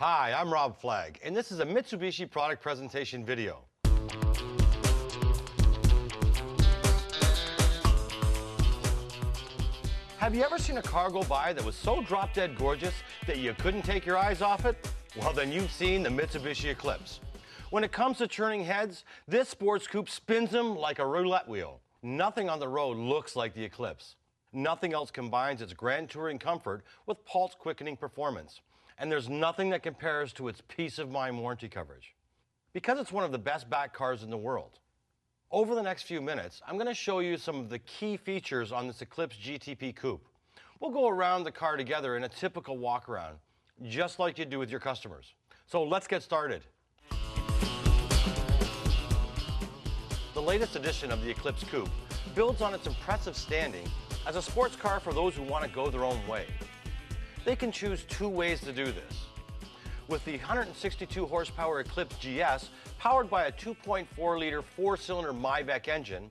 Hi, I'm Rob Flagg, and this is a Mitsubishi product presentation video. Have you ever seen a car go by that was so drop-dead gorgeous that you couldn't take your eyes off it? Well, then you've seen the Mitsubishi Eclipse. When it comes to turning heads, this sports coupe spins them like a roulette wheel. Nothing on the road looks like the Eclipse. Nothing else combines its grand touring comfort with pulse-quickening performance. And there's nothing that compares to its peace of mind warranty coverage. Because it's one of the best backed cars in the world. Over the next few minutes, I'm going to show you some of the key features on this Eclipse GTP Coupe. We'll go around the car together in a typical walk around, just like you do with your customers. So let's get started. The latest edition of the Eclipse Coupe builds on its impressive standing as a sports car for those who want to go their own way. They can choose two ways to do this. With the 162 horsepower Eclipse GS powered by a 2.4-liter four-cylinder MIVEC engine,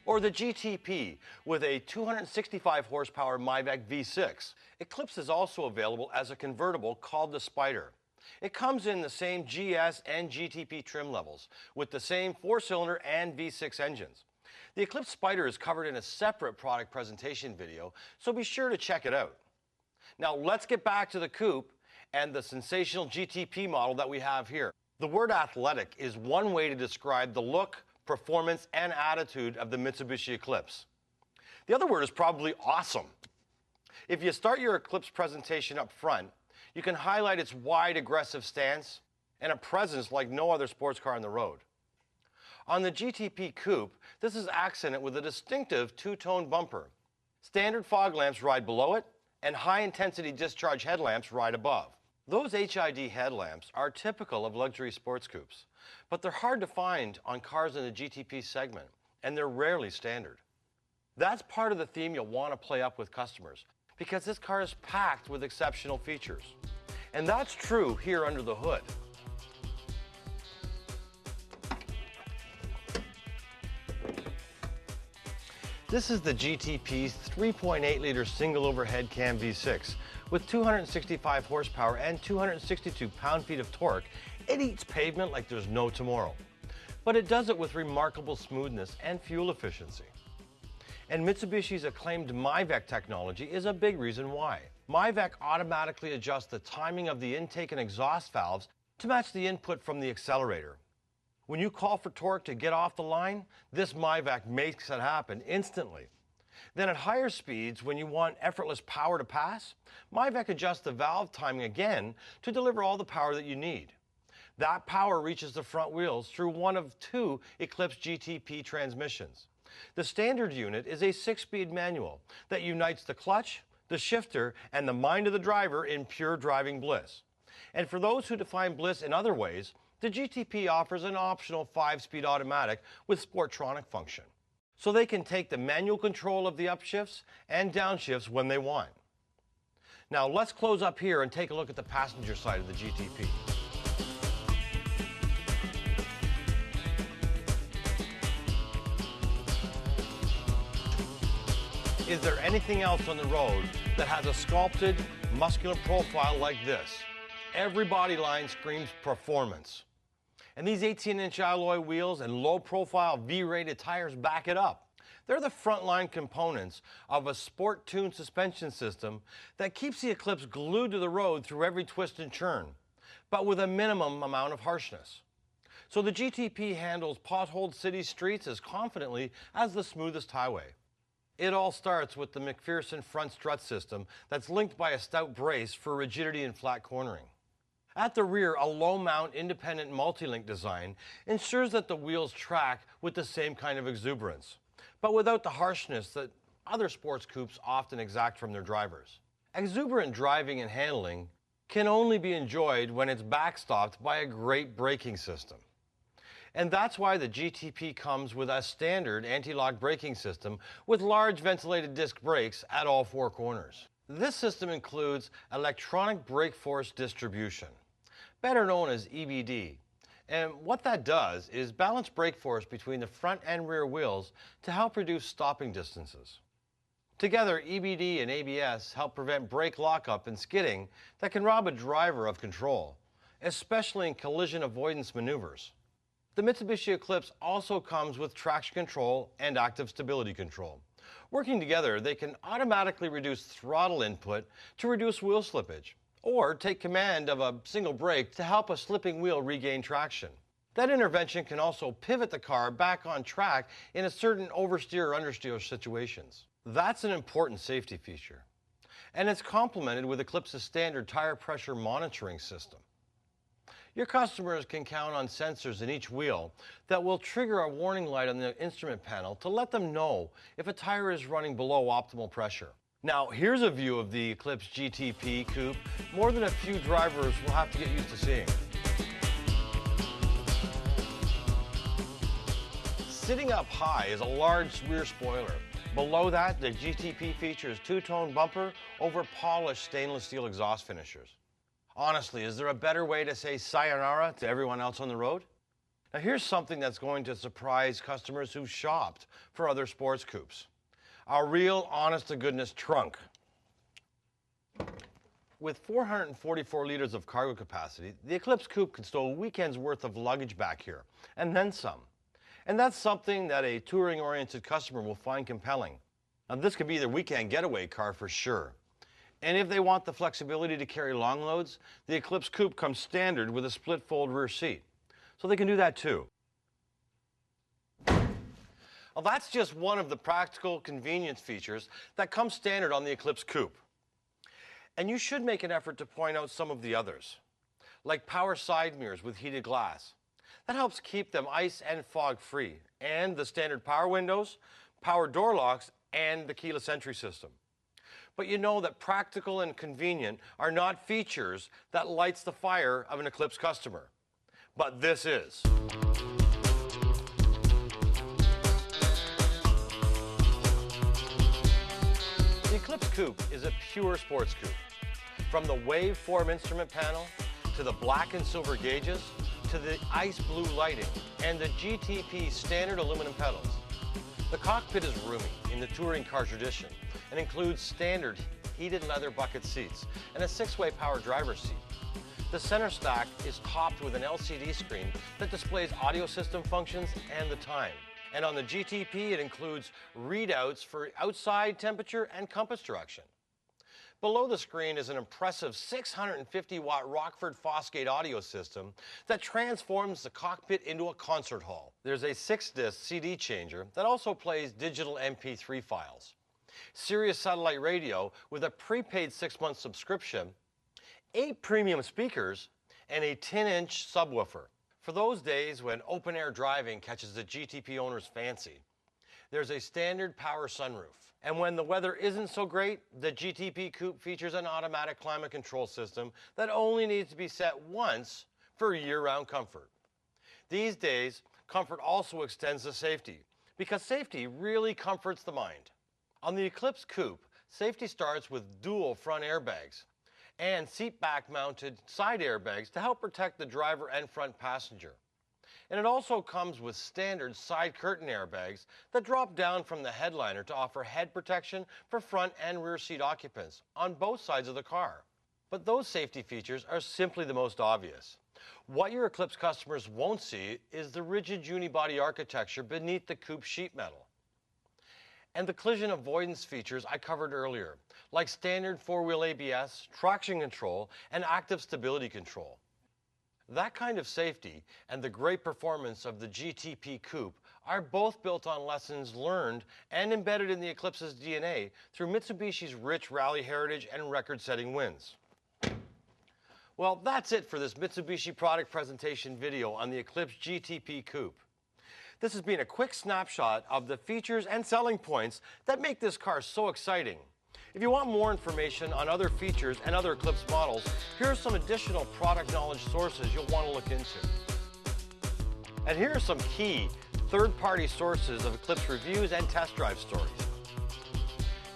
or the GTP with a 265 horsepower MIVEC V6. Eclipse is also available as a convertible called the Spider. It comes in the same GS and GTP trim levels with the same four-cylinder and V6 engines. The Eclipse Spider is covered in a separate product presentation video, so be sure to check it out. Now let's get back to the coupe and the sensational GTP model that we have here. The word athletic is one way to describe the look, performance, and attitude of the Mitsubishi Eclipse. The other word is probably awesome. If you start your Eclipse presentation up front, you can highlight its wide, aggressive stance and a presence like no other sports car on the road. On the GTP Coupe, this is accented with a distinctive two-tone bumper. Standard fog lamps ride below it, and high-intensity discharge headlamps ride above. Those HID headlamps are typical of luxury sports coupes, but they're hard to find on cars in the GTP segment, and they're rarely standard. That's part of the theme you'll want to play up with customers, because this car is packed with exceptional features. And that's true here under the hood. This is the GTP's 3.8-liter single overhead cam V6 with 265 horsepower and 262 pound-feet of torque. It eats pavement like there's no tomorrow. But it does it with remarkable smoothness and fuel efficiency. And Mitsubishi's acclaimed MIVEC technology is a big reason why. MIVEC automatically adjusts the timing of the intake and exhaust valves to match the input from the accelerator. When you call for torque to get off the line, this MIVEC makes it happen instantly. Then at higher speeds, when you want effortless power to pass, MIVEC adjusts the valve timing again to deliver all the power that you need. That power reaches the front wheels through one of two Eclipse GTP transmissions. The standard unit is a 6-speed manual that unites the clutch, the shifter, and the mind of the driver in pure driving bliss. And for those who define bliss in other ways, the GTP offers an optional 5-speed automatic with Sportronic function, so they can take the manual control of the upshifts and downshifts when they want. Now let's close up here and take a look at the passenger side of the GTP. Is there anything else on the road that has a sculpted, muscular profile like this? Every body line screams performance. And these 18-inch alloy wheels and low-profile V-rated tires back it up. They're the frontline components of a sport-tuned suspension system that keeps the Eclipse glued to the road through every twist and turn, but with a minimum amount of harshness. So the GTP handles potholed city streets as confidently as the smoothest highway. It all starts with the McPherson front strut system that's linked by a stout brace for rigidity and flat cornering. At the rear, a low-mount independent multi-link design ensures that the wheels track with the same kind of exuberance, but without the harshness that other sports coupes often exact from their drivers. Exuberant driving and handling can only be enjoyed when it's backstopped by a great braking system. And that's why the GTP comes with a standard anti-lock braking system with large ventilated disc brakes at all four corners. This system includes electronic brake force distribution, better known as EBD. And what that does is balance brake force between the front and rear wheels to help reduce stopping distances. Together, EBD and ABS help prevent brake lockup and skidding that can rob a driver of control. especially in collision avoidance maneuvers. The Mitsubishi Eclipse also comes with traction control and active stability control. Working together, they can automatically reduce throttle input to reduce wheel slippage, or take command of a single brake to help a slipping wheel regain traction. That intervention can also pivot the car back on track in a certain oversteer or understeer situations. That's an important safety feature, and it's complemented with Eclipse's standard tire pressure monitoring system. Your customers can count on sensors in each wheel that will trigger a warning light on the instrument panel to let them know if a tire is running below optimal pressure. Now, here's a view of the Eclipse GTP Coupe more than a few drivers will have to get used to seeing. Sitting up high is a large rear spoiler. Below that, the GTP features two-tone bumper over polished stainless steel exhaust finishers. Honestly, is there a better way to say sayonara to everyone else on the road? Now here's something that's going to surprise customers who've shopped for other sports coupes. A real honest-to-goodness trunk. With 444 liters of cargo capacity, the Eclipse Coupe can stow a weekend's worth of luggage back here, and then some. And that's something that a touring-oriented customer will find compelling. Now this could be their weekend getaway car for sure. And if they want the flexibility to carry long loads, the Eclipse Coupe comes standard with a split-fold rear seat. So they can do that too. Well, that's just one of the practical convenience features that come standard on the Eclipse Coupe. And you should make an effort to point out some of the others, like power side mirrors with heated glass. That helps keep them ice and fog free, and the standard power windows, power door locks, and the keyless entry system. But you know that practical and convenient are not features that lights the fire of an Eclipse customer. But this is. The Eclipse Coupe is a pure sports coupe. From the waveform instrument panel, to the black and silver gauges, to the ice blue lighting, and the GTP standard aluminum pedals. The cockpit is roomy in the touring car tradition and includes standard heated leather bucket seats and a 6-way power driver's seat. The center stack is topped with an LCD screen that displays audio system functions and the time. And on the GTP, it includes readouts for outside temperature and compass direction. Below the screen is an impressive 650-watt Rockford Fosgate audio system that transforms the cockpit into a concert hall. There's a 6-disc CD changer that also plays digital MP3 files, Sirius satellite radio with a prepaid 6-month subscription, 8 premium speakers, and a 10-inch subwoofer. For those days when open-air driving catches the GTP owner's fancy, there's a standard power sunroof. And when the weather isn't so great, the GTP Coupe features an automatic climate control system that only needs to be set once for year-round comfort. These days, comfort also extends to safety, because safety really comforts the mind. On the Eclipse Coupe, safety starts with dual front airbags and seat-back-mounted side airbags to help protect the driver and front passenger. And it also comes with standard side curtain airbags that drop down from the headliner to offer head protection for front and rear seat occupants on both sides of the car. But those safety features are simply the most obvious. What your Eclipse customers won't see is the rigid unibody architecture beneath the coupe sheet metal. And the collision avoidance features I covered earlier, like standard 4-wheel ABS, traction control, and active stability control. That kind of safety and the great performance of the GTP Coupe are both built on lessons learned and embedded in the Eclipse's DNA through Mitsubishi's rich rally heritage and record-setting wins. Well, that's it for this Mitsubishi product presentation video on the Eclipse GTP Coupe. This has been a quick snapshot of the features and selling points that make this car so exciting. If you want more information on other features and other Eclipse models, here are some additional product knowledge sources you'll want to look into. And here are some key third-party sources of Eclipse reviews and test drive stories.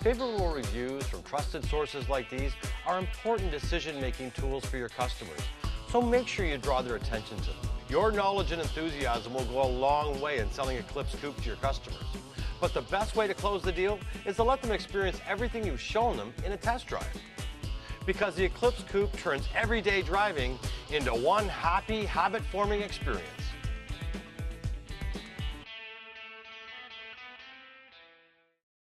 Favorable reviews from trusted sources like these are important decision-making tools for your customers, so make sure you draw their attention to them. Your knowledge and enthusiasm will go a long way in selling Eclipse Coupe to your customers. But the best way to close the deal is to let them experience everything you've shown them in a test drive. because the Eclipse Coupe turns everyday driving into one happy, habit-forming experience.